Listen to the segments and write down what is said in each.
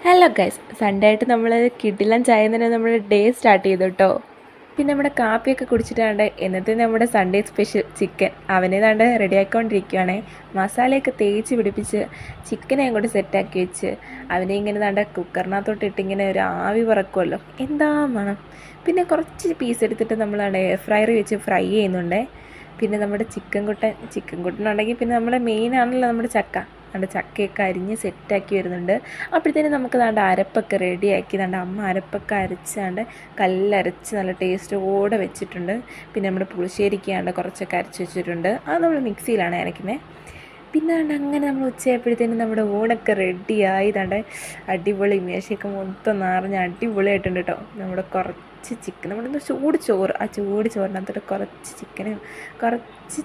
Hello guys, Sunday ആയിട്ട് നമ്മൾ കിടിലൻ ചായ തന്നെ നമ്മൾ ഡേ സ്റ്റാർട്ട് ചെയ്തു കേട്ടോ. പിന്നെ നമ്മുടെ കാപ്പിയൊക്കെ കുടിച്ചിട്ടാണ്ട് എന്നത്തെ നമ്മുടെ സൺഡേ സ്പെഷ്യൽ ചിക്കൻ അവനേതാണ്ട് റെഡി ആയിക്കൊണ്ടിരിക്കുകയാണേ. മസാലയൊക്കെ തേച്ച് പിടിപ്പിച്ച് ചിക്കനെ അങ്ങോട്ട് സെറ്റാക്കി വെച്ച് അവനെ ഇങ്ങനെ താണ്ട് കുക്കറിനകത്തോട്ട് ഇട്ടിങ്ങനെ ഒരു ആവി പറക്കുമല്ലോ, എന്താ വേണം. പിന്നെ കുറച്ച് പീസ് എടുത്തിട്ട് നമ്മളാണ്ട് എയർ ഫ്രയർ വെച്ച് ഫ്രൈ ചെയ്യുന്നുണ്ടേ. പിന്നെ നമ്മുടെ ചിക്കൻ കുട്ടനുണ്ടെങ്കിൽ പിന്നെ നമ്മുടെ മെയിൻ ആണല്ലോ നമ്മുടെ ചക്ക. നമ്മുടെ ചക്കയൊക്കെ അരിഞ്ഞ് സെറ്റാക്കി വരുന്നുണ്ട്. അപ്പോഴത്തേനും നമുക്ക് ദാണ്ട് അരപ്പൊക്കെ റെഡിയാക്കി അമ്മ അരപ്പൊക്കെ അരച്ചാണ്ട് കല്ലരച്ച് നല്ല ടേസ്റ്റോടെ വെച്ചിട്ടുണ്ട്. പിന്നെ നമ്മുടെ പുളിശ്ശേരിക്കാണ്ട് കുറച്ചൊക്കെ അരച്ച് വെച്ചിട്ടുണ്ട്. അത് നമ്മൾ മിക്സിയിലാണ് അരയ്ക്കുന്നത്. പിന്നെ അങ്ങനെ നമ്മൾ ഉച്ചയായപ്പോഴത്തേനും നമ്മുടെ ഊണൊക്കെ റെഡിയായി അടിപൊളി മേശയൊക്കെ മൊത്തം നിറഞ്ഞ് അടിപൊളിയായിട്ടുണ്ട് കേട്ടോ. നമ്മുടെ കുറച്ച് ചിക്കൻ, നമ്മുടെ ചൂട് ചോറ്, ആ ചൂട് ചോറിനകത്തോട്ട് കുറച്ച് ചിക്കനും കുറച്ച്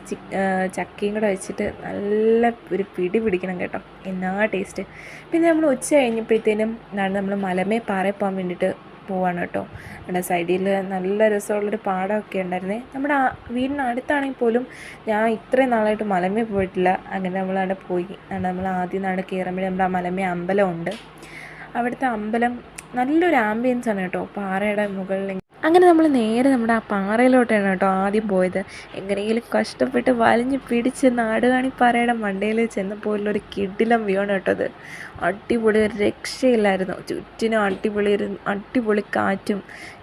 ചക്കയും കൂടെ വെച്ചിട്ട് നല്ല ഒരു പിടി പിടിക്കണം കേട്ടോ, എന്നാ ടേസ്റ്റ്. പിന്നെ നമ്മൾ ഉച്ച കഴിഞ്ഞപ്പോഴത്തേനും നമ്മൾ മലമേ പാറയിൽ പോകാൻ വേണ്ടിയിട്ട് പോവാണ് കേട്ടോ. നമ്മുടെ സൈഡിൽ നല്ല രസമുള്ളൊരു പാടമൊക്കെ ഉണ്ടായിരുന്നേ. നമ്മുടെ വീടിനടുത്താണെങ്കിൽ പോലും ഞാൻ ഇത്രയും നാളായിട്ട് മലമേ പോയിട്ടില്ല. അങ്ങനെ നമ്മളവിടെ പോയി. നമ്മൾ ആദ്യം കയറുമ്പോഴേ നമ്മുടെ മലമേ അമ്പലമുണ്ട്. അവിടുത്തെ അമ്പലം നല്ലൊരു ആംബിയൻസ് ആണ് കേട്ടോ, പാറയുടെ മുകളിൽ. അങ്ങനെ നമ്മൾ നേരെ നമ്മുടെ ആ പാറയിലോട്ടാണ് കേട്ടോ ആദ്യം പോയത്. എങ്ങനെയെങ്കിലും കഷ്ടപ്പെട്ട് വലിഞ്ഞ് പിടിച്ച് നാടുകാണിപ്പാറയുടെ മണ്ടയിൽ ചെന്നപ്പോലുള്ളൊരു കിടിലം വ്യൂ ആണ് കേട്ടോ അത്. അടിപൊളി, ഒരു രക്ഷയില്ലായിരുന്നു. ചുറ്റിനും അടിപൊളി കാറ്റും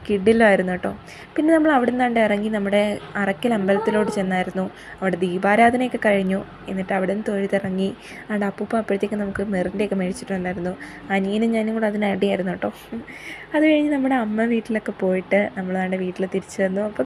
കിടിലമായിരുന്നു കേട്ടോ. പിന്നെ നമ്മൾ അവിടെ നിന്നാണ്ട് ഇറങ്ങി നമ്മുടെ അറക്കൽ അമ്പലത്തിലോട്ട് ചെന്നായിരുന്നു. അവിടെ ദീപാരാധനയൊക്കെ കഴിഞ്ഞു. എന്നിട്ട് അവിടെ നിന്ന് തൊഴുതിറങ്ങി. അവിടെ അപ്പൂപ്പ അപ്പോഴത്തേക്ക് നമുക്ക് മെറിൻ്റെയൊക്കെ മേടിച്ചിട്ടുണ്ടായിരുന്നു. അനിയനും ഞാനും കൂടെ അതിനടിയായിരുന്നു കേട്ടോ. അത് കഴിഞ്ഞ് നമ്മുടെ അമ്മ വീട്ടിലൊക്കെ പോയിട്ട് നമ്മൾ വീട്ടിൽ തിരിച്ചു വന്നു. അപ്പോൾ